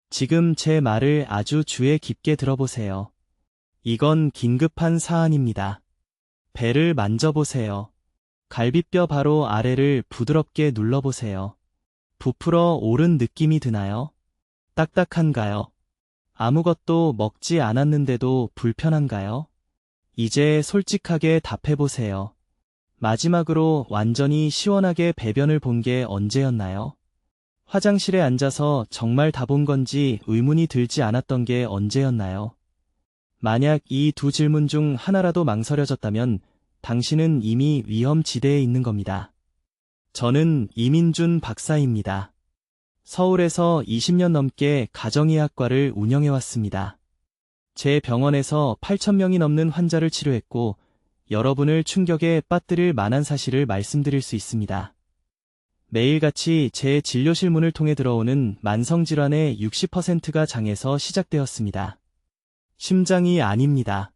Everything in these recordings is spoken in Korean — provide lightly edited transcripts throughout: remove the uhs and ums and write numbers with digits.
지금 제 말을 아주 주의 깊게 들어보세요. 이건 긴급한 사안입니다. 배를 만져보세요. 갈비뼈 바로 아래를 부드럽게 눌러보세요. 부풀어 오른 느낌이 드나요? 딱딱한가요? 아무것도 먹지 않았는데도 불편한가요? 이제 솔직하게 답해보세요. 마지막으로 완전히 시원하게 배변을 본 게 언제였나요? 화장실에 앉아서 정말 다 본 건지 의문이 들지 않았던 게 언제였나요? 만약 이 두 질문 중 하나라도 망설여졌다면 당신은 이미 위험지대에 있는 겁니다. 저는 이민준 박사입니다. 서울에서 20년 넘게 가정의학과를 운영해왔습니다. 제 병원에서 8,000명이 넘는 환자를 치료했고 여러분을 충격에 빠뜨릴 만한 사실을 말씀드릴 수 있습니다. 매일같이 제 진료실 문을 통해 들어오는 만성질환의 60%가 장에서 시작되었습니다. 심장이 아닙니다.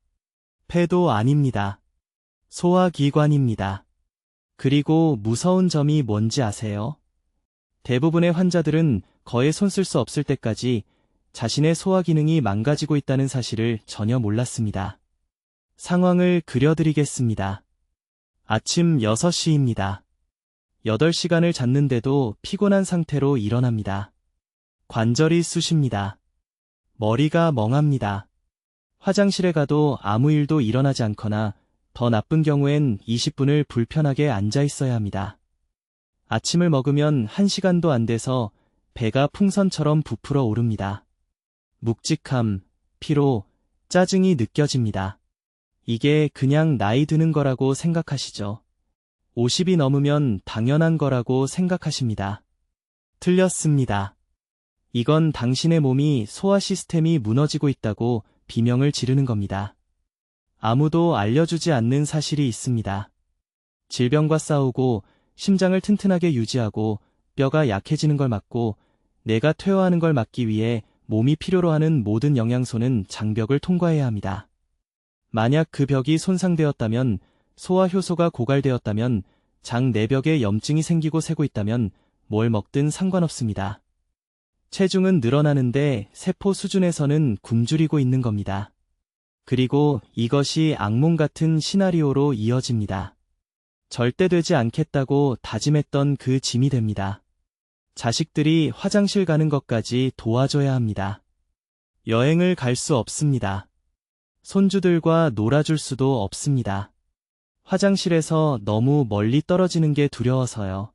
폐도 아닙니다. 소화기관입니다. 그리고 무서운 점이 뭔지 아세요? 대부분의 환자들은 거의 손 쓸 수 없을 때까지 자신의 소화 기능이 망가지고 있다는 사실을 전혀 몰랐습니다. 상황을 그려드리겠습니다. 아침 6시입니다. 8시간을 잤는데도 피곤한 상태로 일어납니다. 관절이 쑤십니다. 머리가 멍합니다. 화장실에 가도 아무 일도 일어나지 않거나 더 나쁜 경우엔 20분을 불편하게 앉아 있어야 합니다. 아침을 먹으면 1시간도 안 돼서 배가 풍선처럼 부풀어 오릅니다. 묵직함, 피로, 짜증이 느껴집니다. 이게 그냥 나이 드는 거라고 생각하시죠? 50이 넘으면 당연한 거라고 생각하십니다. 틀렸습니다. 이건 당신의 몸이 소화 시스템이 무너지고 있다고 비명을 지르는 겁니다. 아무도 알려주지 않는 사실이 있습니다. 질병과 싸우고 심장을 튼튼하게 유지하고 뼈가 약해지는 걸 막고 뇌가 퇴화하는 걸 막기 위해 몸이 필요로 하는 모든 영양소는 장벽을 통과해야 합니다. 만약 그 벽이 손상되었다면, 소화 효소가 고갈되었다면, 장 내벽에 염증이 생기고 새고 있다면 뭘 먹든 상관없습니다. 체중은 늘어나는데 세포 수준에서는 굶주리고 있는 겁니다. 그리고 이것이 악몽 같은 시나리오로 이어집니다. 절대 되지 않겠다고 다짐했던 그 짐이 됩니다. 자식들이 화장실 가는 것까지 도와줘야 합니다. 여행을 갈 수 없습니다. 손주들과 놀아줄 수도 없습니다. 화장실에서 너무 멀리 떨어지는 게 두려워서요.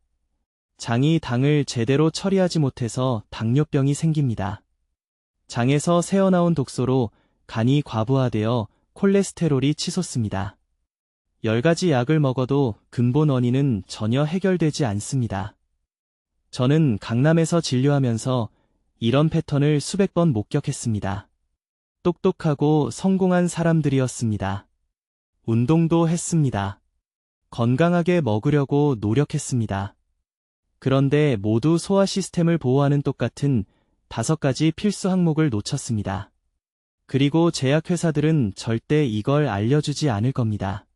장이 당을 제대로 처리하지 못해서 당뇨병이 생깁니다. 장에서 새어나온 독소로 간이 과부하되어 콜레스테롤이 치솟습니다. 10가지 약을 먹어도 근본 원인은 전혀 해결되지 않습니다. 저는 강남에서 진료하면서 이런 패턴을 수백 번 목격했습니다. 똑똑하고 성공한 사람들이었습니다. 운동도 했습니다. 건강하게 먹으려고 노력했습니다. 그런데 모두 소화 시스템을 보호하는 똑같은 5가지 필수 항목을 놓쳤습니다. 그리고 제약회사들은 절대 이걸 알려주지 않을 겁니다.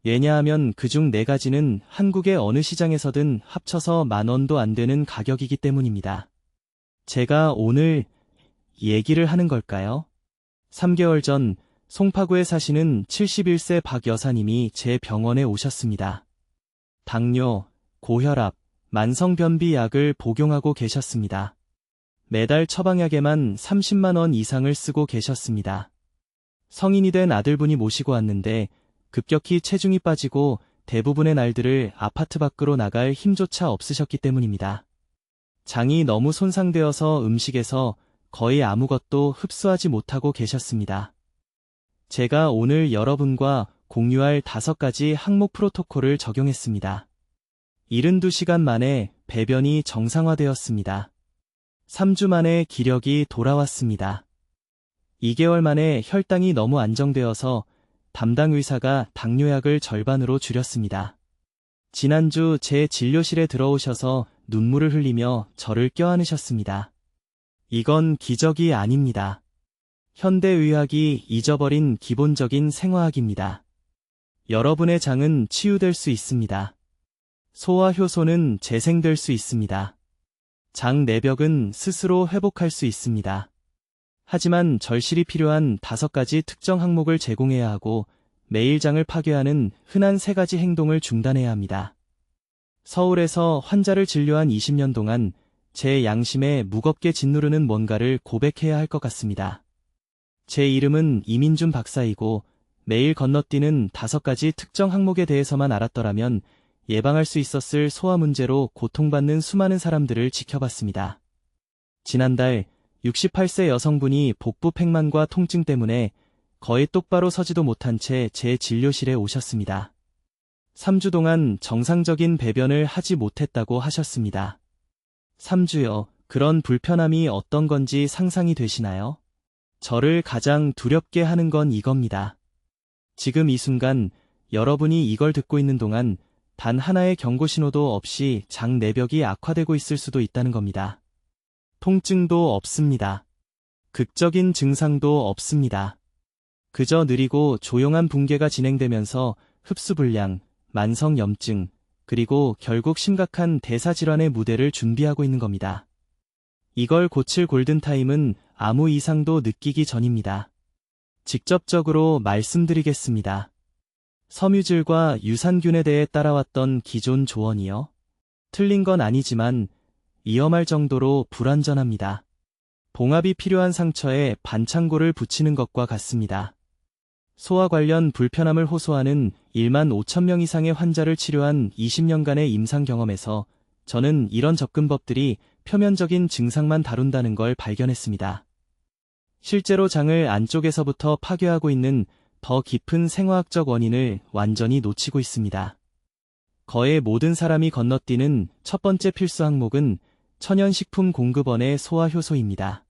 왜냐하면 그중 4가지는 한국의 어느 시장에서든 합쳐서 10,000원도 안 되는 가격이기 때문입니다. 제가 오늘 얘기를 하는 걸까요? 3개월 전 송파구에 사시는 71세 박 여사님이 제 병원에 오셨습니다. 당뇨, 고혈압, 만성변비 약을 복용하고 계셨습니다. 매달 처방약에만 30만 원 이상을 쓰고 계셨습니다. 성인이 된 아들분이 모시고 왔는데 급격히 체중이 빠지고 대부분의 날들을 아파트 밖으로 나갈 힘조차 없으셨기 때문입니다. 장이 너무 손상되어서 음식에서 거의 아무것도 흡수하지 못하고 계셨습니다. 제가 오늘 여러분과 공유할 5가지 항목 프로토콜을 적용했습니다. 72시간 만에 배변이 정상화되었습니다. 3주 만에 기력이 돌아왔습니다. 2개월 만에 혈당이 너무 안정되어서 담당 의사가 당뇨약을 절반으로 줄였습니다. 지난주 제 진료실에 들어오셔서 눈물을 흘리며 저를 껴안으셨습니다. 이건 기적이 아닙니다. 현대의학이 잊어버린 기본적인 생화학입니다. 여러분의 장은 치유될 수 있습니다. 소화 효소는 재생될 수 있습니다. 장 내벽은 스스로 회복할 수 있습니다. 하지만 절실히 필요한 5가지 특정 항목을 제공해야 하고 매일 장을 파괴하는 흔한 3가지 행동을 중단해야 합니다. 서울에서 환자를 진료한 20년 동안 제 양심에 무겁게 짓누르는 뭔가를 고백해야 할 것 같습니다. 제 이름은 이민준 박사이고 매일 건너뛰는 5가지 특정 항목에 대해서만 알았더라면 예방할 수 있었을 소화 문제로 고통받는 수많은 사람들을 지켜봤습니다. 지난달 68세 여성분이 복부 팽만과 통증 때문에 거의 똑바로 서지도 못한 채 제 진료실에 오셨습니다. 3주 동안 정상적인 배변을 하지 못했다고 하셨습니다. 3주요. 그런 불편함이 어떤 건지 상상이 되시나요? 저를 가장 두렵게 하는 건 이겁니다. 지금 이 순간 여러분이 이걸 듣고 있는 동안 단 하나의 경고 신호도 없이 장 내벽이 악화되고 있을 수도 있다는 겁니다. 통증도 없습니다. 극적인 증상도 없습니다. 그저 느리고 조용한 붕괴가 진행되면서 흡수불량, 만성염증, 그리고 결국 심각한 대사질환의 무대를 준비하고 있는 겁니다. 이걸 고칠 골든타임은 아무 이상도 느끼기 전입니다. 직접적으로 말씀드리겠습니다. 섬유질과 유산균에 대해 따라왔던 기존 조언이요. 틀린 건 아니지만 위험할 정도로 불완전합니다. 봉합이 필요한 상처에 반창고를 붙이는 것과 같습니다. 소화 관련 불편함을 호소하는 1만 5천 명 이상의 환자를 치료한 20년간의 임상 경험에서 저는 이런 접근법들이 표면적인 증상만 다룬다는 걸 발견했습니다. 실제로 장을 안쪽에서부터 파괴하고 있는 더 깊은 생화학적 원인을 완전히 놓치고 있습니다. 거의 모든 사람이 건너뛰는 첫 번째 필수 항목은 천연식품공급원의 소화효소입니다.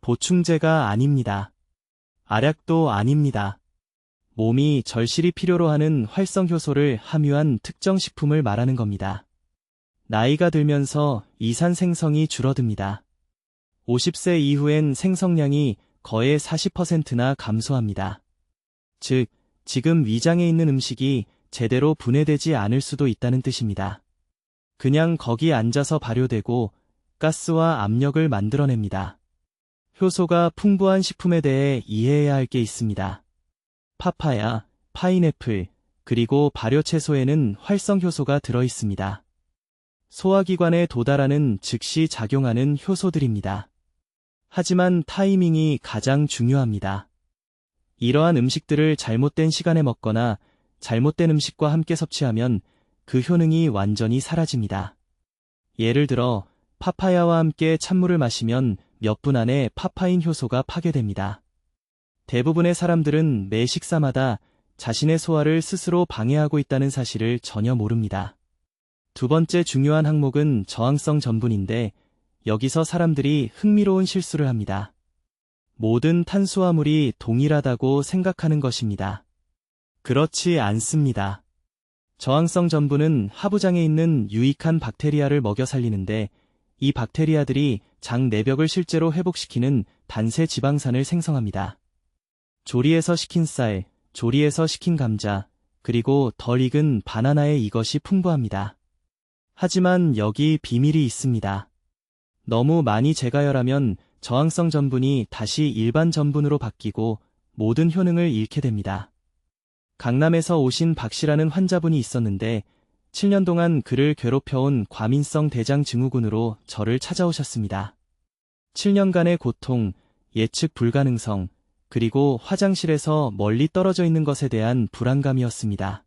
보충제가 아닙니다. 알약도 아닙니다. 몸이 절실히 필요로 하는 활성효소를 함유한 특정 식품을 말하는 겁니다. 나이가 들면서 이산 생성이 줄어듭니다. 50세 이후엔 생성량이 거의 40%나 감소합니다. 즉, 지금 위장에 있는 음식이 제대로 분해되지 않을 수도 있다는 뜻입니다. 그냥 거기 앉아서 발효되고 가스와 압력을 만들어냅니다. 효소가 풍부한 식품에 대해 이해해야 할 게 있습니다. 파파야, 파인애플, 그리고 발효채소에는 활성효소가 들어있습니다. 소화기관에 도달하는 즉시 작용하는 효소들입니다. 하지만 타이밍이 가장 중요합니다. 이러한 음식들을 잘못된 시간에 먹거나 잘못된 음식과 함께 섭취하면 그 효능이 완전히 사라집니다. 예를 들어 파파야와 함께 찬물을 마시면 몇 분 안에 파파인 효소가 파괴됩니다. 대부분의 사람들은 매 식사마다 자신의 소화를 스스로 방해하고 있다는 사실을 전혀 모릅니다. 두 번째 중요한 항목은 저항성 전분인데 여기서 사람들이 흥미로운 실수를 합니다. 모든 탄수화물이 동일하다고 생각하는 것입니다. 그렇지 않습니다. 저항성 전분은 하부장에 있는 유익한 박테리아를 먹여 살리는데 이 박테리아들이 장 내벽을 실제로 회복시키는 단세 지방산을 생성합니다. 조리에서 식힌 쌀, 조리에서 식힌 감자, 그리고 덜 익은 바나나에 이것이 풍부합니다. 하지만 여기 비밀이 있습니다. 너무 많이 재가열하면 저항성 전분이 다시 일반 전분으로 바뀌고 모든 효능을 잃게 됩니다. 강남에서 오신 박씨라는 환자분이 있었는데 7년 동안 그를 괴롭혀온 과민성 대장 증후군으로 저를 찾아오셨습니다. 7년간의 고통, 예측 불가능성, 그리고 화장실에서 멀리 떨어져 있는 것에 대한 불안감이었습니다.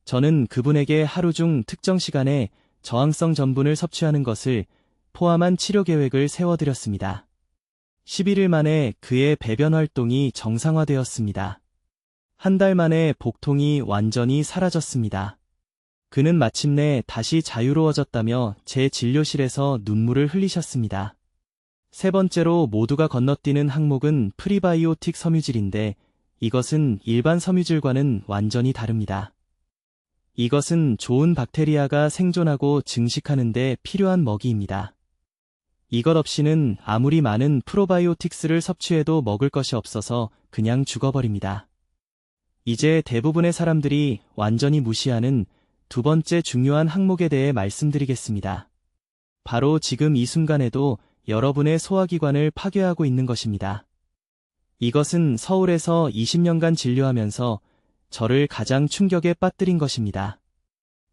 저는 그분에게 하루 중 특정 시간에 저항성 전분을 섭취하는 것을 포함한 치료 계획을 세워드렸습니다. 11일 만에 그의 배변 활동이 정상화되었습니다. 한 달 만에 복통이 완전히 사라졌습니다. 그는 마침내 다시 자유로워졌다며 제 진료실에서 눈물을 흘리셨습니다. 세 번째로 모두가 건너뛰는 항목은 프리바이오틱 섬유질인데 이것은 일반 섬유질과는 완전히 다릅니다. 이것은 좋은 박테리아가 생존하고 증식하는 데 필요한 먹이입니다. 이것 없이는 아무리 많은 프로바이오틱스를 섭취해도 먹을 것이 없어서 그냥 죽어버립니다. 이제 대부분의 사람들이 완전히 무시하는 두 번째 중요한 항목에 대해 말씀드리겠습니다. 바로 지금 이 순간에도 여러분의 소화기관을 파괴하고 있는 것입니다. 이것은 서울에서 20년간 진료하면서 저를 가장 충격에 빠뜨린 것입니다.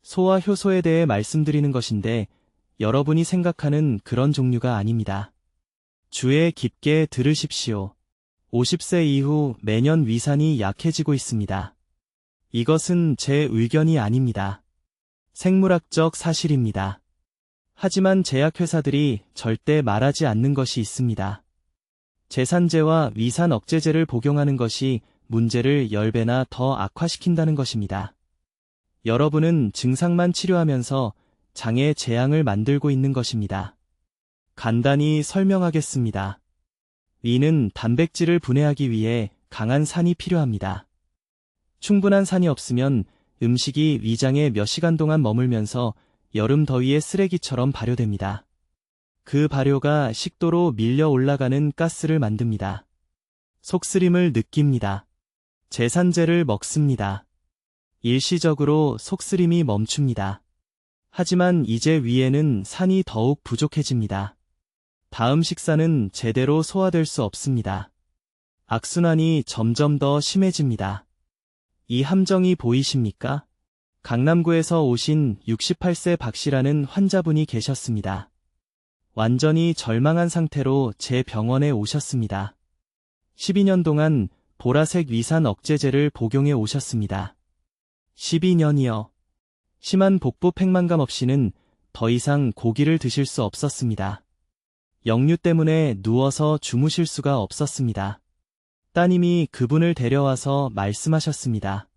소화 효소에 대해 말씀드리는 것인데 여러분이 생각하는 그런 종류가 아닙니다. 주의 깊게 들으십시오. 50세 이후 매년 위산이 약해지고 있습니다. 이것은 제 의견이 아닙니다. 생물학적 사실입니다. 하지만 제약회사들이 절대 말하지 않는 것이 있습니다. 제산제와 위산 억제제를 복용하는 것이 문제를 10배나 더 악화시킨다는 것입니다. 여러분은 증상만 치료하면서 장의 재앙을 만들고 있는 것입니다. 간단히 설명하겠습니다. 위는 단백질을 분해하기 위해 강한 산이 필요합니다. 충분한 산이 없으면 음식이 위장에 몇 시간 동안 머물면서 여름 더위의 쓰레기처럼 발효됩니다. 그 발효가 식도로 밀려 올라가는 가스를 만듭니다. 속쓰림을 느낍니다. 제산제를 먹습니다. 일시적으로 속쓰림이 멈춥니다. 하지만 이제 위에는 산이 더욱 부족해집니다. 다음 식사는 제대로 소화될 수 없습니다. 악순환이 점점 더 심해집니다. 이 함정이 보이십니까? 강남구에서 오신 68세 박 씨라는 환자분이 계셨습니다. 완전히 절망한 상태로 제 병원에 오셨습니다. 12년 동안 보라색 위산 억제제를 복용해 오셨습니다. 12년이요. 심한 복부 팽만감 없이는 더 이상 고기를 드실 수 없었습니다. 역류 때문에 누워서 주무실 수가 없었습니다. 따님이 그분을 데려와서 말씀하셨습니다.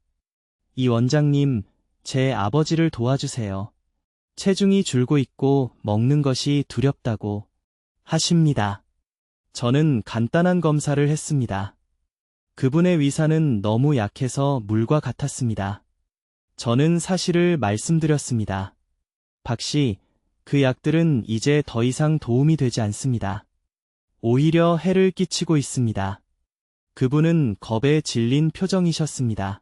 이 원장님, 제 아버지를 도와주세요. 체중이 줄고 있고 먹는 것이 두렵다고 하십니다. 저는 간단한 검사를 했습니다. 그분의 위산은 너무 약해서 물과 같았습니다. 저는 사실을 말씀드렸습니다. 박 씨, 그 약들은 이제 더 이상 도움이 되지 않습니다. 오히려 해를 끼치고 있습니다. 그분은 겁에 질린 표정이셨습니다.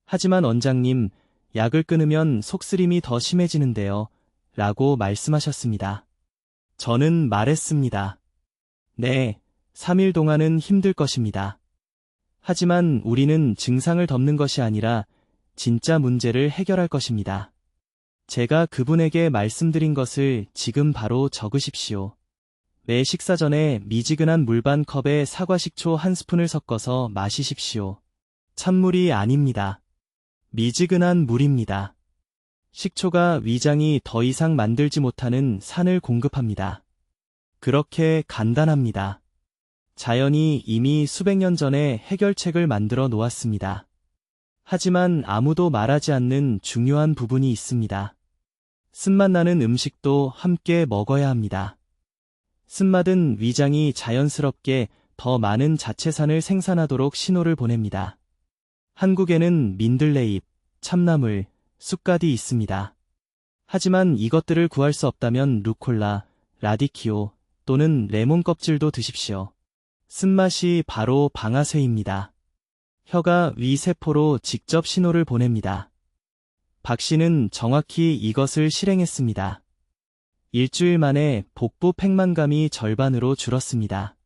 하지만 원장님, 약을 끊으면 속쓰림이 더 심해지는데요. 라고 말씀하셨습니다. 저는 말했습니다. 네, 3일 동안은 힘들 것입니다. 하지만 우리는 증상을 덮는 것이 아니라 진짜 문제를 해결할 것입니다. 제가 그분에게 말씀드린 것을 지금 바로 적으십시오. 매 식사 전에 미지근한 물 반 컵에 사과식초 1스푼을 섞어서 마시십시오. 찬물이 아닙니다. 미지근한 물입니다. 식초가 위장이 더 이상 만들지 못하는 산을 공급합니다. 그렇게 간단합니다. 자연이 이미 수백 년 전에 해결책을 만들어 놓았습니다. 하지만 아무도 말하지 않는 중요한 부분이 있습니다. 쓴맛 나는 음식도 함께 먹어야 합니다. 쓴맛은 위장이 자연스럽게 더 많은 자체산을 생산하도록 신호를 보냅니다. 한국에는 민들레잎, 참나물, 쑥갓이 있습니다. 하지만 이것들을 구할 수 없다면 루콜라, 라디키오 또는 레몬 껍질도 드십시오. 쓴맛이 바로 방아쇠입니다. 혀가 위 세포로 직접 신호를 보냅니다. 박 씨는 정확히 이것을 실행했습니다. 일주일 만에 복부 팽만감이 절반으로 줄었습니다.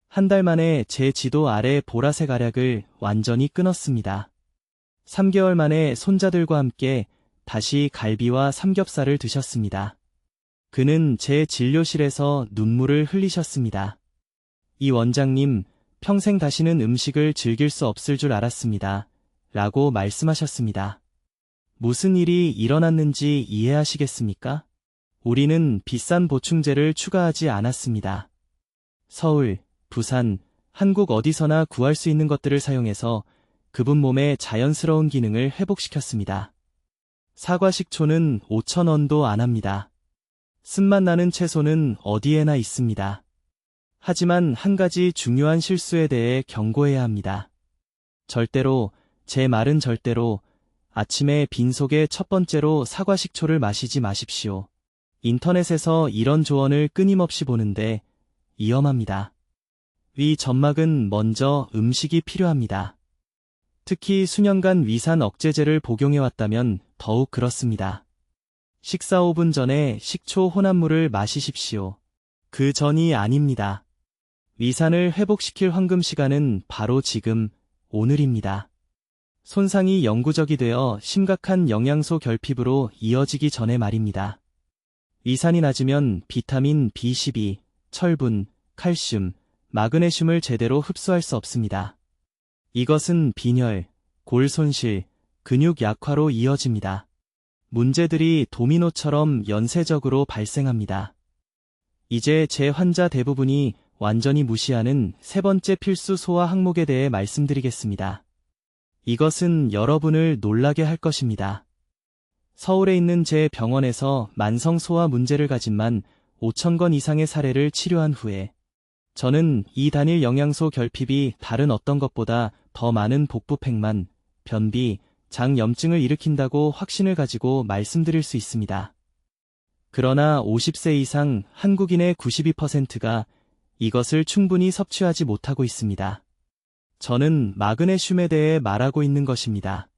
한 달 만에 제 지도 아래 보라색 알약을 완전히 끊었습니다. 3개월 만에 손자들과 함께 다시 갈비와 삼겹살을 드셨습니다. 그는 제 진료실에서 눈물을 흘리셨습니다. 이 원장님, 평생 다시는 음식을 즐길 수 없을 줄 알았습니다. 라고 말씀하셨습니다. 무슨 일이 일어났는지 이해하시겠습니까? 우리는 비싼 보충제를 추가하지 않았습니다. 서울, 부산, 한국 어디서나 구할 수 있는 것들을 사용해서 그분 몸의 자연스러운 기능을 회복시켰습니다. 사과식초는 5,000원도 안 합니다. 쓴맛 나는 채소는 어디에나 있습니다. 하지만 한 가지 중요한 실수에 대해 경고해야 합니다. 절대로, 제 말은 절대로, 아침에 빈속에 첫 번째로 사과식초를 마시지 마십시오. 인터넷에서 이런 조언을 끊임없이 보는데 위험합니다. 위 점막은 먼저 음식이 필요합니다. 특히 수년간 위산 억제제를 복용해왔다면 더욱 그렇습니다. 식사 5분 전에 식초 혼합물을 마시십시오. 그 전이 아닙니다. 위산을 회복시킬 황금 시간은 바로 지금, 오늘입니다. 손상이 영구적이 되어 심각한 영양소 결핍으로 이어지기 전에 말입니다. 위산이 낮으면 비타민 B12, 철분, 칼슘, 마그네슘을 제대로 흡수할 수 없습니다. 이것은 빈혈, 골 손실, 근육 약화로 이어집니다. 문제들이 도미노처럼 연쇄적으로 발생합니다. 이제 제 환자 대부분이 완전히 무시하는 세 번째 필수 소화 항목에 대해 말씀드리겠습니다. 이것은 여러분을 놀라게 할 것입니다. 서울에 있는 제 병원에서 만성 소화 문제를 가진 5,000건 이상의 사례를 치료한 후에 저는 이 단일 영양소 결핍이 다른 어떤 것보다 더 많은 복부팽만, 변비, 장염증을 일으킨다고 확신을 가지고 말씀드릴 수 있습니다. 그러나 50세 이상 한국인의 92%가 이것을 충분히 섭취하지 못하고 있습니다. 저는 마그네슘에 대해 말하고 있는 것입니다.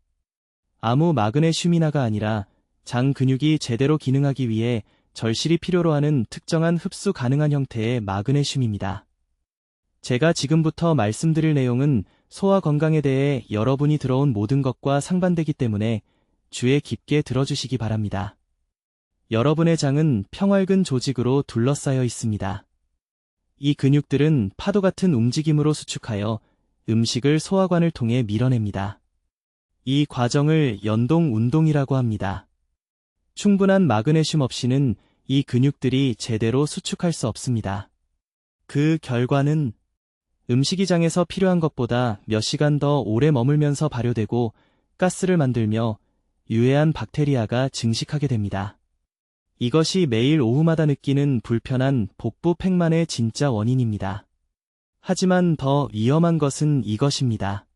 아무 마그네슘이나가 아니라 장 근육이 제대로 기능하기 위해 절실히 필요로 하는 특정한 흡수 가능한 형태의 마그네슘입니다. 제가 지금부터 말씀드릴 내용은 소화 건강에 대해 여러분이 들어온 모든 것과 상반되기 때문에 주의 깊게 들어주시기 바랍니다. 여러분의 장은 평활근 조직으로 둘러싸여 있습니다. 이 근육들은 파도 같은 움직임으로 수축하여 음식을 소화관을 통해 밀어냅니다. 이 과정을 연동 운동이라고 합니다. 충분한 마그네슘 없이는 이 근육들이 제대로 수축할 수 없습니다. 그 결과는 음식이 장에서 필요한 것보다 몇 시간 더 오래 머물면서 발효되고 가스를 만들며 유해한 박테리아가 증식하게 됩니다. 이것이 매일 오후마다 느끼는 불편한 복부 팽만의 진짜 원인입니다. 하지만 더 위험한 것은 이것입니다.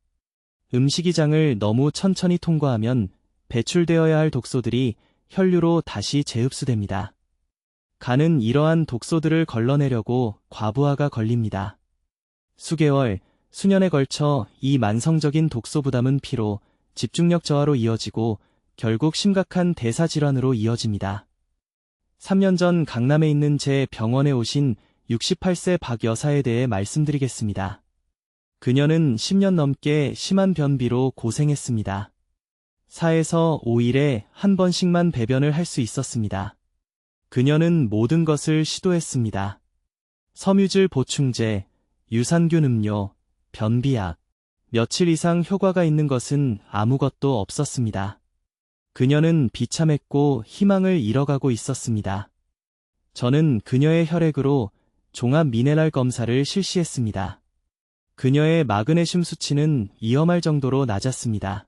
음식이 장을 너무 천천히 통과하면 배출되어야 할 독소들이 혈류로 다시 재흡수됩니다. 간은 이러한 독소들을 걸러내려고 과부하가 걸립니다. 수개월, 수년에 걸쳐 이 만성적인 독소 부담은 피로, 집중력 저하로 이어지고 결국 심각한 대사질환으로 이어집니다. 3년 전 강남에 있는 제 병원에 오신 68세 박 여사에 대해 말씀드리겠습니다. 그녀는 10년 넘게 심한 변비로 고생했습니다. 4에서 5일에 한 번씩만 배변을 할 수 있었습니다. 그녀는 모든 것을 시도했습니다. 섬유질 보충제, 유산균 음료, 변비약, 며칠 이상 효과가 있는 것은 아무것도 없었습니다. 그녀는 비참했고 희망을 잃어가고 있었습니다. 저는 그녀의 혈액으로 종합 미네랄 검사를 실시했습니다. 그녀의 마그네슘 수치는 위험할 정도로 낮았습니다.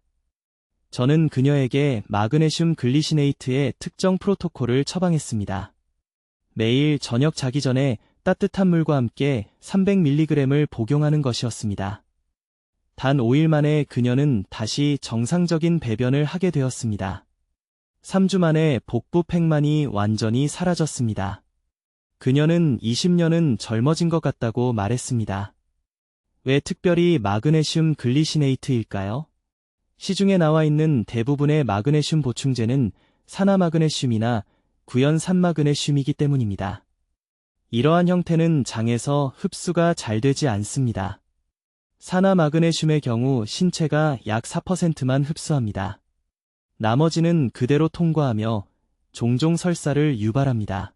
저는 그녀에게 마그네슘 글리시네이트의 특정 프로토콜을 처방했습니다. 매일 저녁 자기 전에 따뜻한 물과 함께 300mg을 복용하는 것이었습니다. 단 5일 만에 그녀는 다시 정상적인 배변을 하게 되었습니다. 3주 만에 복부 팽만이 완전히 사라졌습니다. 그녀는 20년은 젊어진 것 같다고 말했습니다. 왜 특별히 마그네슘 글리시네이트일까요? 시중에 나와 있는 대부분의 마그네슘 보충제는 산화마그네슘이나 구연 산마그네슘이기 때문입니다. 이러한 형태는 장에서 흡수가 잘 되지 않습니다. 산화마그네슘의 경우 신체가 약 4%만 흡수합니다. 나머지는 그대로 통과하며 종종 설사를 유발합니다.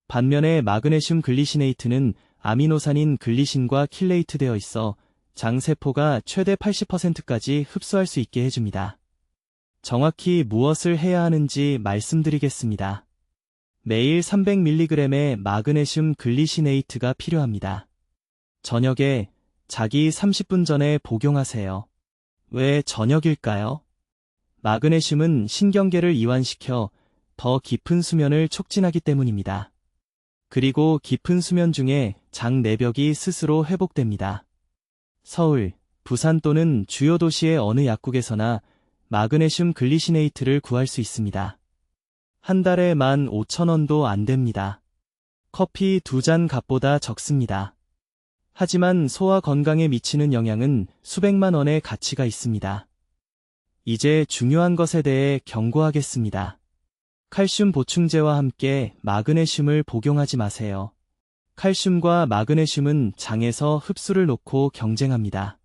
반면에 마그네슘 글리시네이트는 아미노산인 글리신과 킬레이트되어 있어 장세포가 최대 80%까지 흡수할 수 있게 해줍니다. 정확히 무엇을 해야 하는지 말씀드리겠습니다. 매일 300mg의 마그네슘 글리시네이트가 필요합니다. 저녁에 자기 30분 전에 복용하세요. 왜 저녁일까요? 마그네슘은 신경계를 이완시켜 더 깊은 수면을 촉진하기 때문입니다. 그리고 깊은 수면 중에 장 내벽이 스스로 회복됩니다. 서울, 부산 또는 주요 도시의 어느 약국에서나 마그네슘 글리시네이트를 구할 수 있습니다. 한 달에 15,000원도 안 됩니다. 커피 2잔 값보다 적습니다. 하지만 소화 건강에 미치는 영향은 수백만 원의 가치가 있습니다. 이제 중요한 것에 대해 경고하겠습니다. 칼슘 보충제와 함께 마그네슘을 복용하지 마세요. 칼슘과 마그네슘은 장에서 흡수를 놓고 경쟁합니다.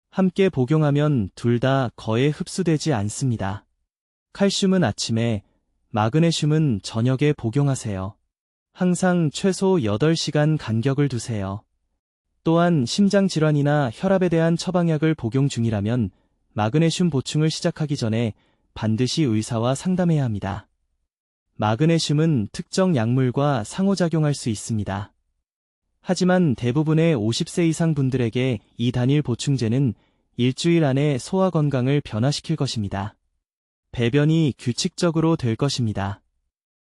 함께 복용하면 둘 다 거의 흡수되지 않습니다. 칼슘은 아침에, 마그네슘은 저녁에 복용하세요. 항상 최소 8시간 간격을 두세요. 또한 심장질환이나 혈압에 대한 처방약을 복용 중이라면 마그네슘 보충을 시작하기 전에 반드시 의사와 상담해야 합니다. 마그네슘은 특정 약물과 상호작용할 수 있습니다. 하지만 대부분의 50세 이상 분들에게 이 단일 보충제는 일주일 안에 소화 건강을 변화시킬 것입니다. 배변이 규칙적으로 될 것입니다.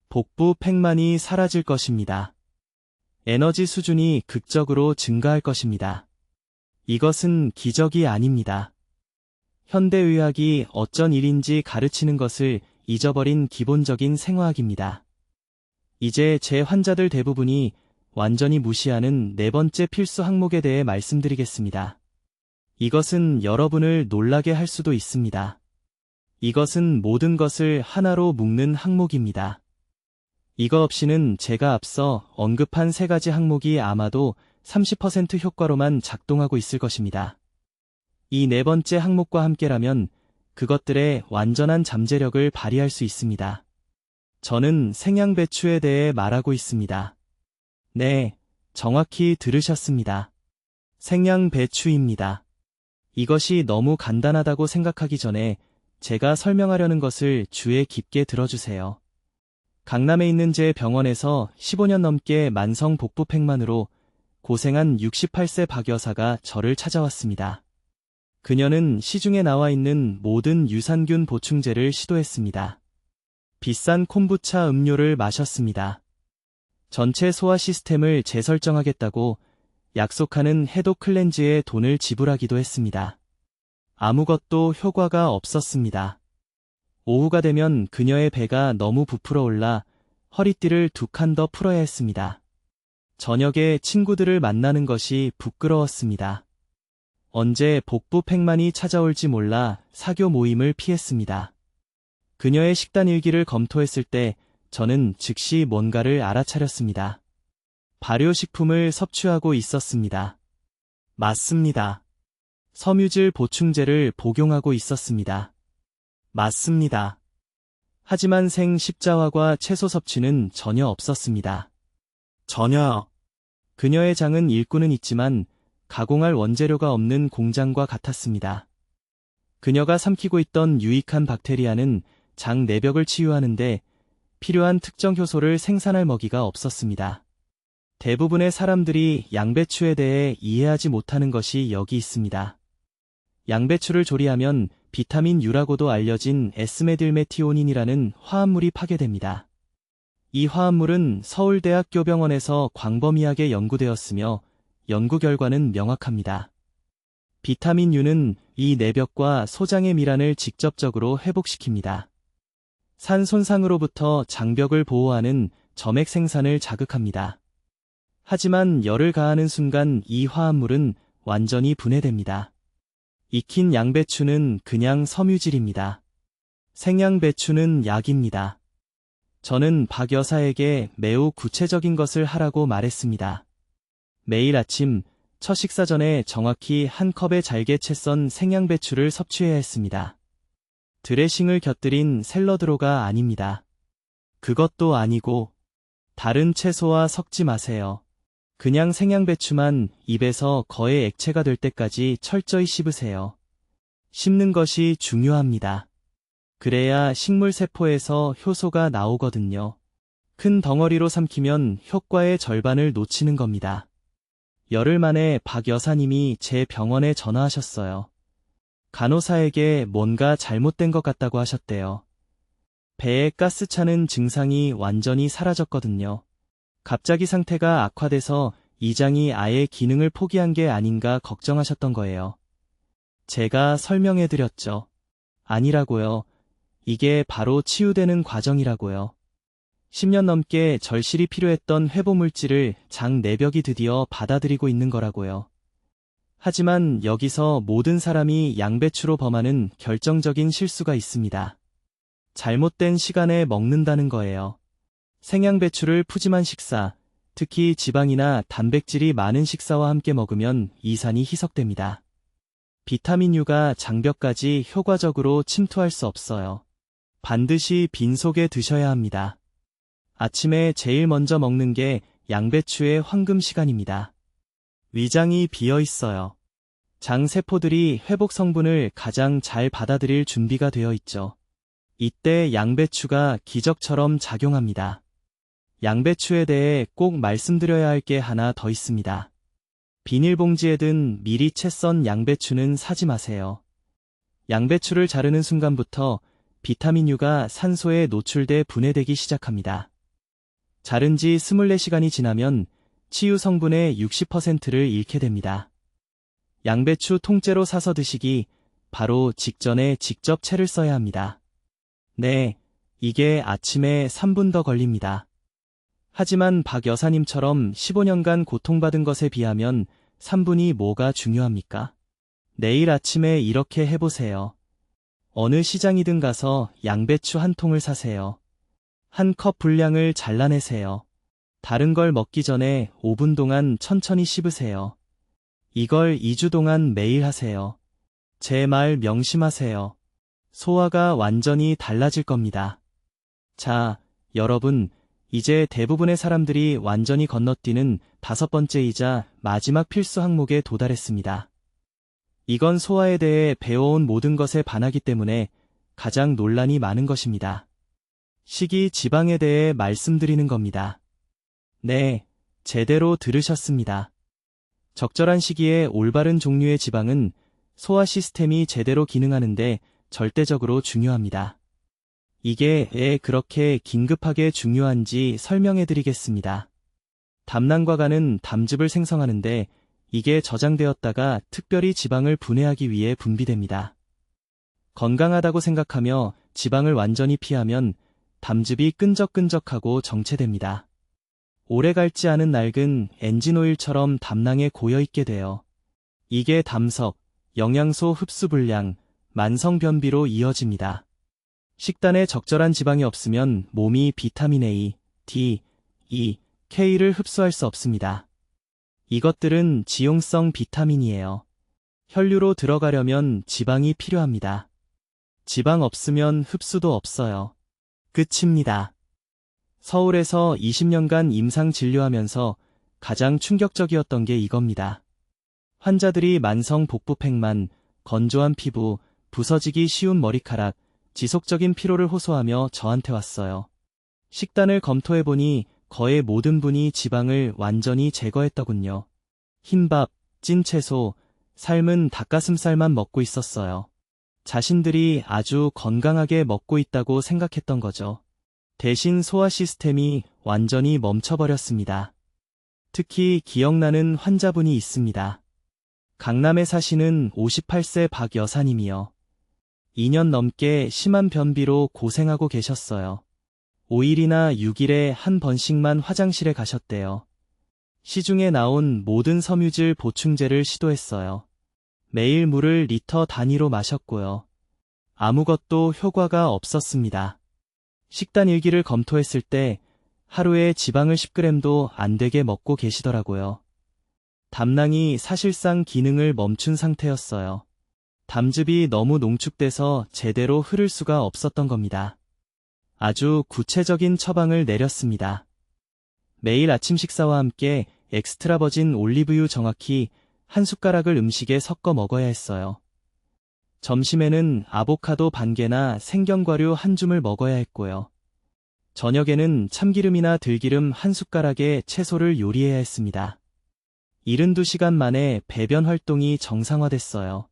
복부 팽만이 사라질 것입니다. 에너지 수준이 극적으로 증가할 것입니다. 이것은 기적이 아닙니다. 현대의학이 어쩐 일인지 가르치는 것을 잊어버린 기본적인 생화학입니다. 이제 제 환자들 대부분이 완전히 무시하는 네 번째 필수 항목에 대해 말씀드리겠습니다. 이것은 여러분을 놀라게 할 수도 있습니다. 이것은 모든 것을 하나로 묶는 항목입니다. 이거 없이는 제가 앞서 언급한 세 가지 항목이 아마도 30% 효과로만 작동하고 있을 것입니다. 이 네 번째 항목과 함께라면 그것들의 완전한 잠재력을 발휘할 수 있습니다. 저는 생양배추에 대해 말하고 있습니다. 네, 정확히 들으셨습니다. 생양배추입니다. 이것이 너무 간단하다고 생각하기 전에 제가 설명하려는 것을 주의 깊게 들어주세요. 강남에 있는 제 병원에서 15년 넘게 만성 복부 팽만으로 고생한 68세 박 여사가 저를 찾아왔습니다. 그녀는 시중에 나와 있는 모든 유산균 보충제를 시도했습니다. 비싼 콤부차 음료를 마셨습니다. 전체 소화 시스템을 재설정하겠다고 약속하는 해독 클렌즈에 돈을 지불하기도 했습니다. 아무것도 효과가 없었습니다. 오후가 되면 그녀의 배가 너무 부풀어 올라 허리띠를 2칸 더 풀어야 했습니다. 저녁에 친구들을 만나는 것이 부끄러웠습니다. 언제 복부 팽만이 찾아올지 몰라 사교 모임을 피했습니다. 그녀의 식단 일기를 검토했을 때 저는 즉시 뭔가를 알아차렸습니다. 발효식품을 섭취하고 있었습니다. 맞습니다. 섬유질 보충제를 복용하고 있었습니다. 맞습니다. 하지만 생십자화과 채소 섭취는 전혀 없었습니다. 전혀. 그녀의 장은 일꾼은 있지만 가공할 원재료가 없는 공장과 같았습니다. 그녀가 삼키고 있던 유익한 박테리아는 장 내벽을 치유하는데 필요한 특정 효소를 생산할 먹이가 없었습니다. 대부분의 사람들이 양배추에 대해 이해하지 못하는 것이 여기 있습니다. 양배추를 조리하면 비타민 U라고도 알려진 S메딜메티오닌이라는 화합물이 파괴됩니다. 이 화합물은 서울대학교병원에서 광범위하게 연구되었으며 연구 결과는 명확합니다. 비타민 U는 이 내벽과 소장의 미란을 직접적으로 회복시킵니다. 산 손상으로부터 장벽을 보호하는 점액 생산을 자극합니다. 하지만 열을 가하는 순간 이 화합물은 완전히 분해됩니다. 익힌 양배추는 그냥 섬유질입니다. 생양배추는 약입니다. 저는 박 여사에게 매우 구체적인 것을 하라고 말했습니다. 매일 아침 첫 식사 전에 정확히 한 컵의 잘게 채 썬 생양배추를 섭취해야 했습니다. 드레싱을 곁들인 샐러드로가 아닙니다. 그것도 아니고 다른 채소와 섞지 마세요. 그냥 생양배추만 입에서 거의 액체가 될 때까지 철저히 씹으세요. 씹는 것이 중요합니다. 그래야 식물 세포에서 효소가 나오거든요. 큰 덩어리로 삼키면 효과의 절반을 놓치는 겁니다. 열흘 만에 박 여사님이 제 병원에 전화하셨어요. 간호사에게 뭔가 잘못된 것 같다고 하셨대요. 배에 가스 차는 증상이 완전히 사라졌거든요. 갑자기 상태가 악화돼서 이장이 아예 기능을 포기한 게 아닌가 걱정하셨던 거예요. 제가 설명해드렸죠. 아니라고요. 이게 바로 치유되는 과정이라고요. 10년 넘게 절실히 필요했던 회복물질을 장 내벽이 드디어 받아들이고 있는 거라고요. 하지만 여기서 모든 사람이 양배추로 범하는 결정적인 실수가 있습니다. 잘못된 시간에 먹는다는 거예요. 생양배추를 푸짐한 식사, 특히 지방이나 단백질이 많은 식사와 함께 먹으면 이산이 희석됩니다. 비타민 U가 장벽까지 효과적으로 침투할 수 없어요. 반드시 빈속에 드셔야 합니다. 아침에 제일 먼저 먹는 게 양배추의 황금 시간입니다. 위장이 비어 있어요. 장 세포들이 회복 성분을 가장 잘 받아들일 준비가 되어 있죠. 이때 양배추가 기적처럼 작용합니다. 양배추에 대해 꼭 말씀드려야 할 게 하나 더 있습니다. 비닐봉지에 든 미리 채 썬 양배추는 사지 마세요. 양배추를 자르는 순간부터 비타민 U가 산소에 노출돼 분해되기 시작합니다. 자른 지 24시간이 지나면 치유 성분의 60%를 잃게 됩니다. 양배추 통째로 사서 드시기 바로 직전에 직접 채를 써야 합니다. 네, 이게 아침에 3분 더 걸립니다. 하지만 박 여사님처럼 15년간 고통받은 것에 비하면 3분이 뭐가 중요합니까? 내일 아침에 이렇게 해보세요. 어느 시장이든 가서 양배추 한 통을 사세요. 한 컵 분량을 잘라내세요. 다른 걸 먹기 전에 5분 동안 천천히 씹으세요. 이걸 2주 동안 매일 하세요. 제 말 명심하세요. 소화가 완전히 달라질 겁니다. 자, 여러분, 이제 대부분의 사람들이 완전히 건너뛰는 5번째이자 마지막 필수 항목에 도달했습니다. 이건 소화에 대해 배워온 모든 것에 반하기 때문에 가장 논란이 많은 것입니다. 식이 지방에 대해 말씀드리는 겁니다. 네, 제대로 들으셨습니다. 적절한 시기에 올바른 종류의 지방은 소화 시스템이 제대로 기능하는데 절대적으로 중요합니다. 이게 왜 그렇게 긴급하게 중요한지 설명해 드리겠습니다. 담낭과 간은 담즙을 생성하는데 이게 저장되었다가 특별히 지방을 분해하기 위해 분비됩니다. 건강하다고 생각하며 지방을 완전히 피하면 담즙이 끈적끈적하고 정체됩니다. 오래 갈지 않은 낡은 엔진오일처럼 담낭에 고여있게 돼요. 이게 담석, 영양소 흡수 불량, 만성 변비로 이어집니다. 식단에 적절한 지방이 없으면 몸이 비타민 A, D, E, K를 흡수할 수 없습니다. 이것들은 지용성 비타민이에요. 혈류로 들어가려면 지방이 필요합니다. 지방 없으면 흡수도 없어요. 끝입니다. 서울에서 20년간 임상 진료하면서 가장 충격적이었던 게 이겁니다. 환자들이 만성 복부팽만, 건조한 피부, 부서지기 쉬운 머리카락, 지속적인 피로를 호소하며 저한테 왔어요. 식단을 검토해보니 거의 모든 분이 지방을 완전히 제거했더군요. 흰밥, 찐 채소, 삶은 닭가슴살만 먹고 있었어요. 자신들이 아주 건강하게 먹고 있다고 생각했던 거죠. 대신 소화 시스템이 완전히 멈춰버렸습니다. 특히 기억나는 환자분이 있습니다. 강남에 사시는 58세 박 여사님이요. 2년 넘게 심한 변비로 고생하고 계셨어요. 5일이나 6일에 한 번씩만 화장실에 가셨대요. 시중에 나온 모든 섬유질 보충제를 시도했어요. 매일 물을 리터 단위로 마셨고요. 아무것도 효과가 없었습니다. 식단 일기를 검토했을 때 하루에 지방을 10g도 안 되게 먹고 계시더라고요. 담낭이 사실상 기능을 멈춘 상태였어요. 담즙이 너무 농축돼서 제대로 흐를 수가 없었던 겁니다. 아주 구체적인 처방을 내렸습니다. 매일 아침 식사와 함께 엑스트라 버진 올리브유 정확히 한 숟가락을 음식에 섞어 먹어야 했어요. 점심에는 아보카도 반 개나 생견과류 한 줌을 먹어야 했고요. 저녁에는 참기름이나 들기름 한 숟가락에 채소를 요리해야 했습니다. 72시간 만에 배변 활동이 정상화됐어요.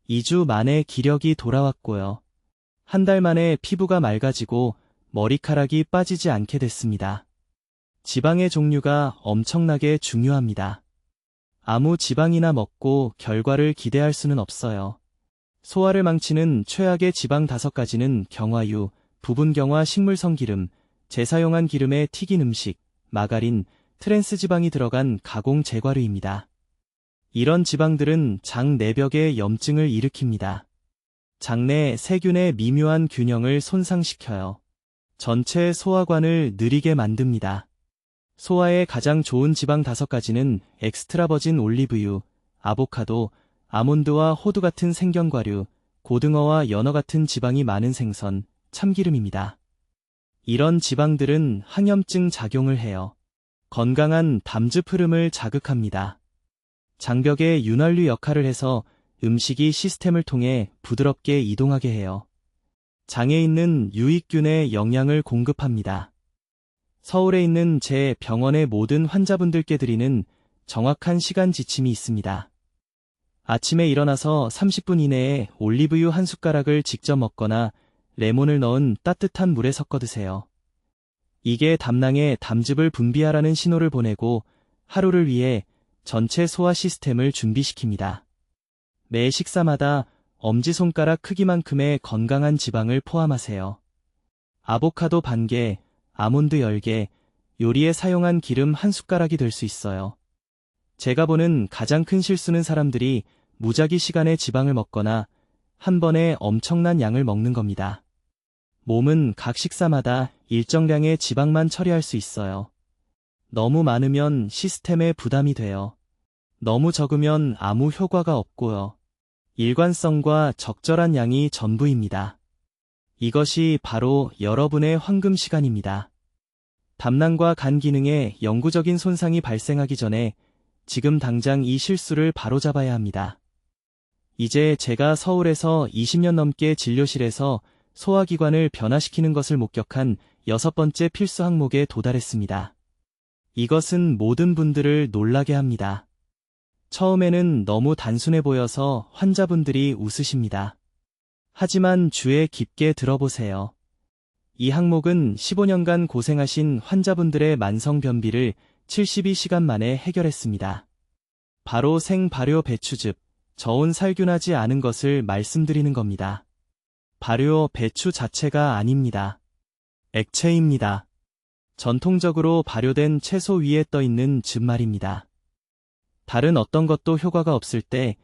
2주 만에 기력이 돌아왔고요. 한 달 만에 피부가 맑아지고 머리카락이 빠지지 않게 됐습니다. 지방의 종류가 엄청나게 중요합니다. 아무 지방이나 먹고 결과를 기대할 수는 없어요. 소화를 망치는 최악의 지방 5가지는 경화유, 부분경화 식물성 기름, 재사용한 기름에 튀긴 음식, 마가린, 트랜스 지방이 들어간 가공 제과류입니다. 이런 지방들은 장 내벽에 염증을 일으킵니다. 장내 세균의 미묘한 균형을 손상시켜요. 전체 소화관을 느리게 만듭니다. 소화에 가장 좋은 지방 5가지는 엑스트라 버진 올리브유, 아보카도, 아몬드와 호두 같은 생견과류, 고등어와 연어 같은 지방이 많은 생선, 참기름입니다. 이런 지방들은 항염증 작용을 해요. 건강한 담즙 흐름을 자극합니다. 장벽의 윤활유 역할을 해서 음식이 시스템을 통해 부드럽게 이동하게 해요. 장에 있는 유익균에 영양을 공급합니다. 서울에 있는 제 병원의 모든 환자분들께 드리는 정확한 시간 지침이 있습니다. 아침에 일어나서 30분 이내에 올리브유 한 숟가락을 직접 먹거나 레몬을 넣은 따뜻한 물에 섞어 드세요. 이게 담낭에 담즙을 분비하라는 신호를 보내고 하루를 위해 전체 소화 시스템을 준비시킵니다. 매 식사마다 엄지손가락 크기만큼의 건강한 지방을 포함하세요. 아보카도 반개, 아몬드 10개, 요리에 사용한 기름 한 숟가락이 될 수 있어요. 제가 보는 가장 큰 실수는 사람들이 무작위 시간에 지방을 먹거나 한 번에 엄청난 양을 먹는 겁니다. 몸은 각 식사마다 일정량의 지방만 처리할 수 있어요. 너무 많으면 시스템에 부담이 돼요. 너무 적으면 아무 효과가 없고요. 일관성과 적절한 양이 전부입니다. 이것이 바로 여러분의 황금 시간입니다. 담낭과 간 기능에 영구적인 손상이 발생하기 전에 지금 당장 이 실수를 바로잡아야 합니다. 이제 제가 서울에서 20년 넘게 진료실에서 소화기관을 변화시키는 것을 목격한 6번째 필수 항목에 도달했습니다. 이것은 모든 분들을 놀라게 합니다. 처음에는 너무 단순해 보여서 환자분들이 웃으십니다. 하지만 주의 깊게 들어보세요. 이 항목은 15년간 고생하신 환자분들의 만성 변비를 72시간 만에 해결했습니다. 바로 생발효 배추즙, 저온 살균하지 않은 것을 말씀드리는 겁니다. 발효 배추 자체가 아닙니다. 액체입니다. 전통적으로 발효된 채소 위에 떠 있는 즙 말입니다. 다른 어떤 것도 효과가 없을 때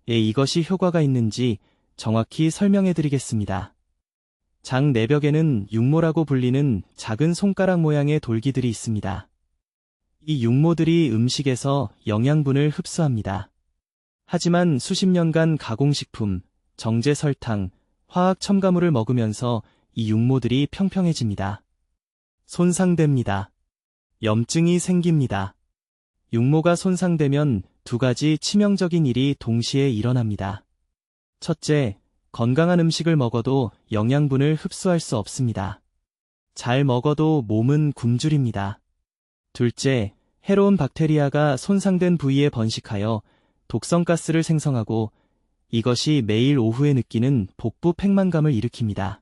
이것이 효과가 있는지 정확히 설명해 드리겠습니다. 장 내벽에는 육모라고 불리는 작은 손가락 모양의 돌기들이 있습니다. 이 육모들이 음식에서 영양분을 흡수합니다. 하지만 수십 년간 가공식품, 정제 설탕, 화학 첨가물을 먹으면서 이 육모들이 평평해집니다. 손상됩니다. 염증이 생깁니다. 육모가 손상되면 2가지 치명적인 일이 동시에 일어납니다. 첫째, 건강한 음식을 먹어도 영양분을 흡수할 수 없습니다. 잘 먹어도 몸은 굶주립니다. 둘째, 해로운 박테리아가 손상된 부위에 번식하여 독성가스를 생성하고 이것이 매일 오후에 느끼는 복부 팽만감을 일으킵니다.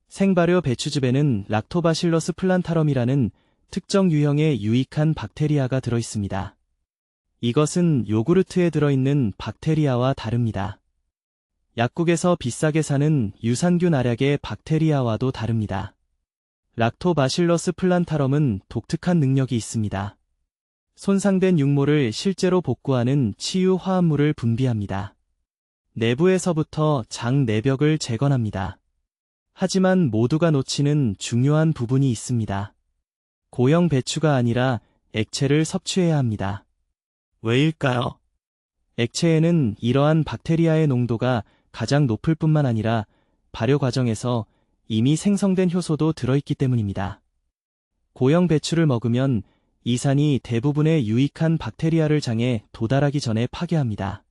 생발효 배추즙에는 락토바실러스 플란타럼이라는 특정 유형의 유익한 박테리아가 들어있습니다. 이것은 요구르트에 들어있는 박테리아와 다릅니다. 약국에서 비싸게 사는 유산균 알약의 박테리아와도 다릅니다. 락토바실러스 플란타럼은 독특한 능력이 있습니다. 손상된 육모를 실제로 복구하는 치유 화합물을 분비합니다. 내부에서부터 장 내벽을 재건합니다. 하지만 모두가 놓치는 중요한 부분이 있습니다. 고형 배추가 아니라 액체를 섭취해야 합니다. 왜일까요? 액체에는 이러한 박테리아의 농도가 가장 높을 뿐만 아니라 발효 과정에서 이미 생성된 효소도 들어있기 때문입니다. 고형 배추를 먹으면 이 산이 대부분의 유익한 박테리아를 장에 도달하기 전에 파괴합니다.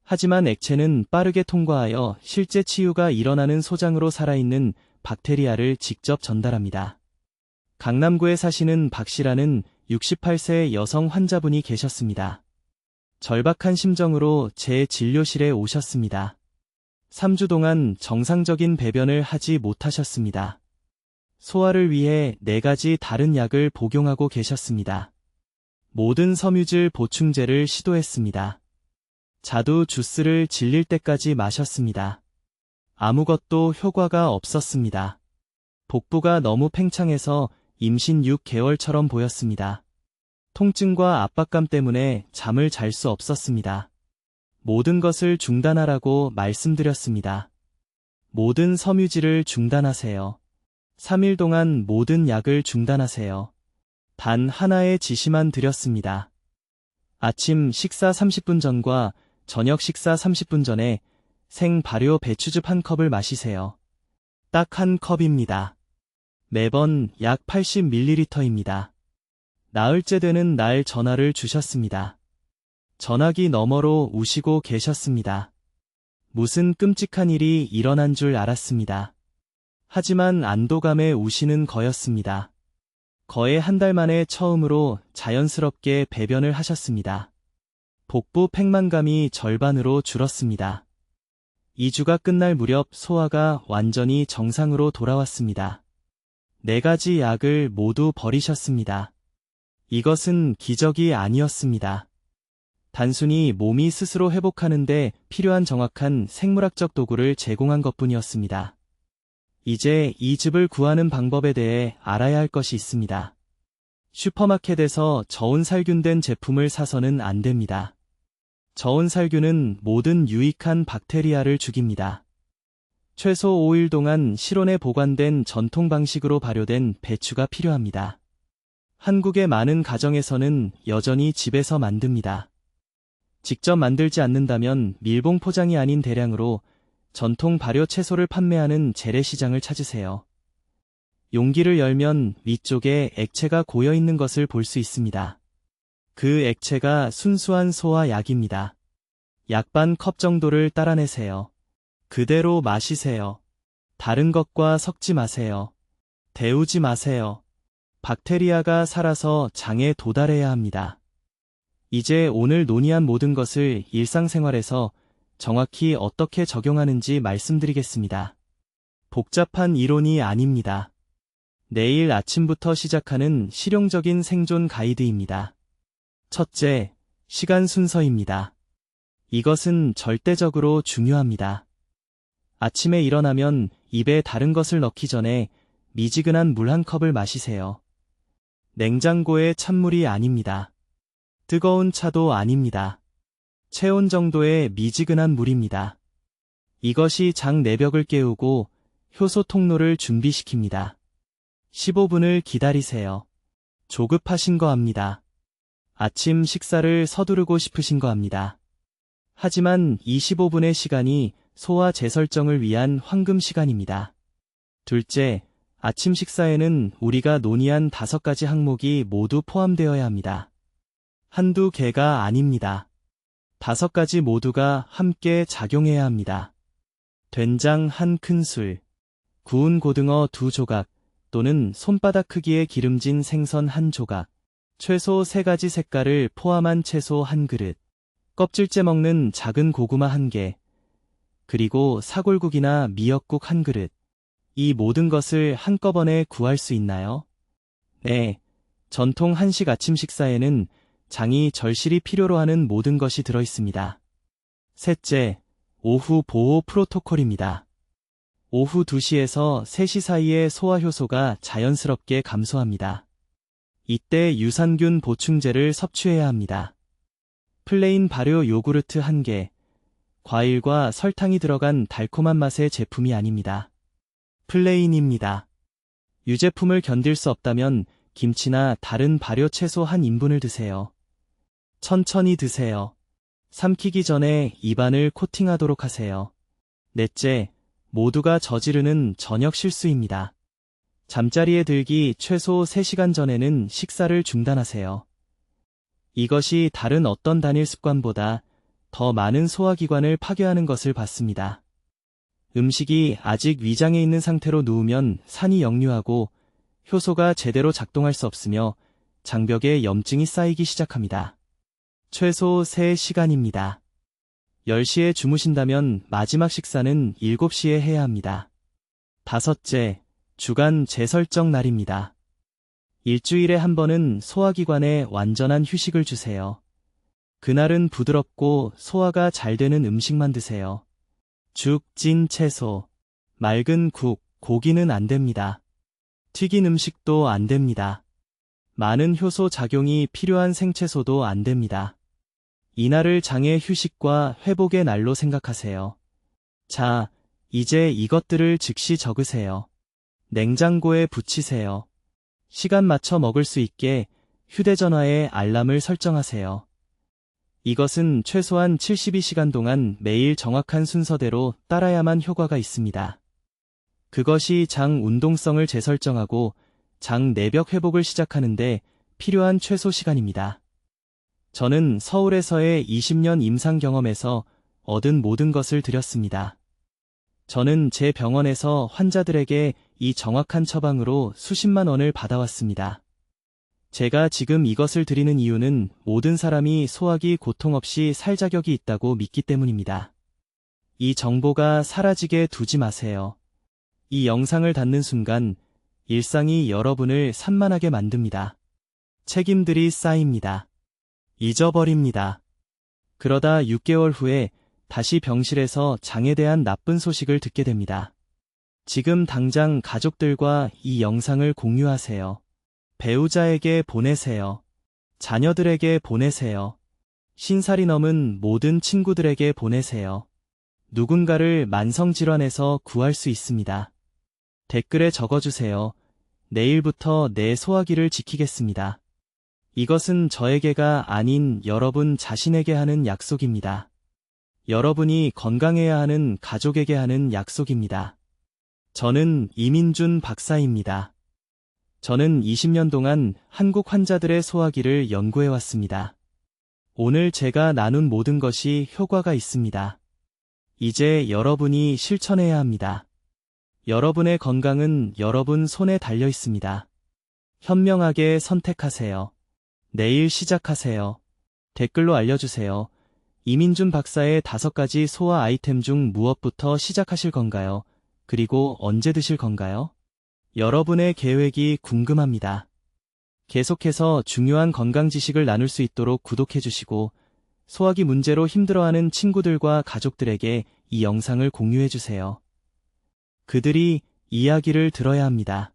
하지만 액체는 빠르게 통과하여 실제 치유가 일어나는 소장으로 살아있는 박테리아를 직접 전달합니다. 강남구에 사시는 박 씨라는 68세 여성 환자분이 계셨습니다. 절박한 심정으로 제 진료실에 오셨습니다. 3주 동안 정상적인 배변을 하지 못하셨습니다. 소화를 위해 4가지 다른 약을 복용하고 계셨습니다. 모든 섬유질 보충제를 시도했습니다. 자두 주스를 질릴 때까지 마셨습니다. 아무것도 효과가 없었습니다. 복부가 너무 팽창해서 임신 6개월처럼 보였습니다. 통증과 압박감 때문에 잠을 잘 수 없었습니다. 모든 것을 중단하라고 말씀드렸습니다. 모든 섬유질을 중단하세요. 3일 동안 모든 약을 중단하세요. 단 하나의 지시만 드렸습니다. 아침 식사 30분 전과 저녁 식사 30분 전에 생발효 배추즙 1컵을 마시세요. 딱 1컵입니다. 매번 약 80ml입니다. 나흘째 되는 날 전화를 주셨습니다. 전화기 너머로 우시고 계셨습니다. 무슨 끔찍한 일이 일어난 줄 알았습니다. 하지만 안도감에 우시는 거였습니다. 거의 한 달 만에 처음으로 자연스럽게 배변을 하셨습니다. 복부 팽만감이 절반으로 줄었습니다. 2주가 끝날 무렵 소화가 완전히 정상으로 돌아왔습니다. 4가지 약을 모두 버리셨습니다. 이것은 기적이 아니었습니다. 단순히 몸이 스스로 회복하는데 필요한 정확한 생물학적 도구를 제공한 것뿐이었습니다. 이제 이 즙을 구하는 방법에 대해 알아야 할 것이 있습니다. 슈퍼마켓에서 저온 살균된 제품을 사서는 안 됩니다. 저온 살균은 모든 유익한 박테리아를 죽입니다. 최소 5일 동안 실온에 보관된 전통 방식으로 발효된 배추가 필요합니다. 한국의 많은 가정에서는 여전히 집에서 만듭니다. 직접 만들지 않는다면 밀봉 포장이 아닌 대량으로 전통 발효 채소를 판매하는 재래시장을 찾으세요. 용기를 열면 위쪽에 액체가 고여 있는 것을 볼 수 있습니다. 그 액체가 순수한 소화 약입니다. 약 반 컵 정도를 따라내세요. 그대로 마시세요. 다른 것과 섞지 마세요. 데우지 마세요. 박테리아가 살아서 장에 도달해야 합니다. 이제 오늘 논의한 모든 것을 일상생활에서 정확히 어떻게 적용하는지 말씀드리겠습니다. 복잡한 이론이 아닙니다. 내일 아침부터 시작하는 실용적인 생존 가이드입니다. 첫째, 시간 순서입니다. 이것은 절대적으로 중요합니다. 아침에 일어나면 입에 다른 것을 넣기 전에 미지근한 물 1컵을 마시세요. 냉장고의 찬물이 아닙니다. 뜨거운 차도 아닙니다. 체온 정도의 미지근한 물입니다. 이것이 장 내벽을 깨우고 효소 통로를 준비시킵니다. 15분을 기다리세요. 조급하신 거 압니다. 아침 식사를 서두르고 싶으신 거 압니다. 하지만 25분의 시간이 소화 재설정을 위한 황금 시간입니다. 둘째, 아침 식사에는 우리가 논의한 5가지 항목이 모두 포함되어야 합니다. 한두 개가 아닙니다. 5가지 모두가 함께 작용해야 합니다. 된장 1큰술, 구운 고등어 2조각 또는 손바닥 크기의 기름진 생선 1조각, 최소 3가지 색깔을 포함한 채소 1그릇, 껍질째 먹는 작은 고구마 1개, 그리고 사골국이나 미역국 1그릇. 이 모든 것을 한꺼번에 구할 수 있나요? 네. 전통 한식 아침 식사에는 장이 절실히 필요로 하는 모든 것이 들어 있습니다. 셋째, 오후 보호 프로토콜입니다. 오후 2시에서 3시 사이에 소화효소가 자연스럽게 감소합니다. 이때 유산균 보충제를 섭취해야 합니다. 플레인 발효 요구르트 1개, 과일과 설탕이 들어간 달콤한 맛의 제품이 아닙니다. 플레인입니다. 유제품을 견딜 수 없다면 김치나 다른 발효 채소 1인분을 드세요. 천천히 드세요. 삼키기 전에 입안을 코팅하도록 하세요. 넷째, 모두가 저지르는 저녁 실수입니다. 잠자리에 들기 최소 3시간 전에는 식사를 중단하세요. 이것이 다른 어떤 단일 습관보다 더 많은 소화기관을 파괴하는 것을 봤습니다. 음식이 아직 위장에 있는 상태로 누우면 산이 역류하고 효소가 제대로 작동할 수 없으며 장벽에 염증이 쌓이기 시작합니다. 최소 3시간입니다. 10시에 주무신다면 마지막 식사는 7시에 해야 합니다. 다섯째, 주간 재설정 날입니다. 일주일에 한 번은 소화기관에 완전한 휴식을 주세요. 그날은 부드럽고 소화가 잘 되는 음식만 드세요. 죽, 찐 채소, 맑은 국, 고기는 안 됩니다. 튀긴 음식도 안 됩니다. 많은 효소 작용이 필요한 생채소도 안 됩니다. 이날을 장의 휴식과 회복의 날로 생각하세요. 자, 이제 이것들을 즉시 적으세요. 냉장고에 붙이세요. 시간 맞춰 먹을 수 있게 휴대전화에 알람을 설정하세요. 이것은 최소한 72시간 동안 매일 정확한 순서대로 따라야만 효과가 있습니다. 그것이 장 운동성을 재설정하고 장 내벽 회복을 시작하는데 필요한 최소 시간입니다. 저는 서울에서의 20년 임상 경험에서 얻은 모든 것을 드렸습니다. 저는 제 병원에서 환자들에게 이 정확한 처방으로 수십만 원을 받아왔습니다. 제가 지금 이것을 드리는 이유는 모든 사람이 소화기 고통 없이 살 자격이 있다고 믿기 때문입니다. 이 정보가 사라지게 두지 마세요. 이 영상을 닫는 순간 일상이 여러분을 산만하게 만듭니다. 책임들이 쌓입니다. 잊어버립니다. 그러다 6개월 후에 다시 병실에서 장에 대한 나쁜 소식을 듣게 됩니다. 지금 당장 가족들과 이 영상을 공유하세요. 배우자에게 보내세요. 자녀들에게 보내세요. 신살이 넘은 모든 친구들에게 보내세요. 누군가를 만성질환에서 구할 수 있습니다. 댓글에 적어주세요. 내일부터 내 소화기를 지키겠습니다. 이것은 저에게가 아닌 여러분 자신에게 하는 약속입니다. 여러분이 건강해야 하는 가족에게 하는 약속입니다. 저는 이민준 박사입니다. 저는 20년 동안 한국 환자들의 소화기를 연구해왔습니다. 오늘 제가 나눈 모든 것이 효과가 있습니다. 이제 여러분이 실천해야 합니다. 여러분의 건강은 여러분 손에 달려 있습니다. 현명하게 선택하세요. 내일 시작하세요. 댓글로 알려주세요. 이민준 박사의 5가지 소화 아이템 중 무엇부터 시작하실 건가요? 그리고 언제 드실 건가요? 여러분의 계획이 궁금합니다. 계속해서 중요한 건강 지식을 나눌 수 있도록 구독해주시고 소화기 문제로 힘들어하는 친구들과 가족들에게 이 영상을 공유해주세요. 그들이 이야기를 들어야 합니다.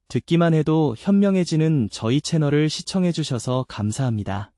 듣기만 해도 현명해지는 저희 채널을 시청해주셔서 감사합니다.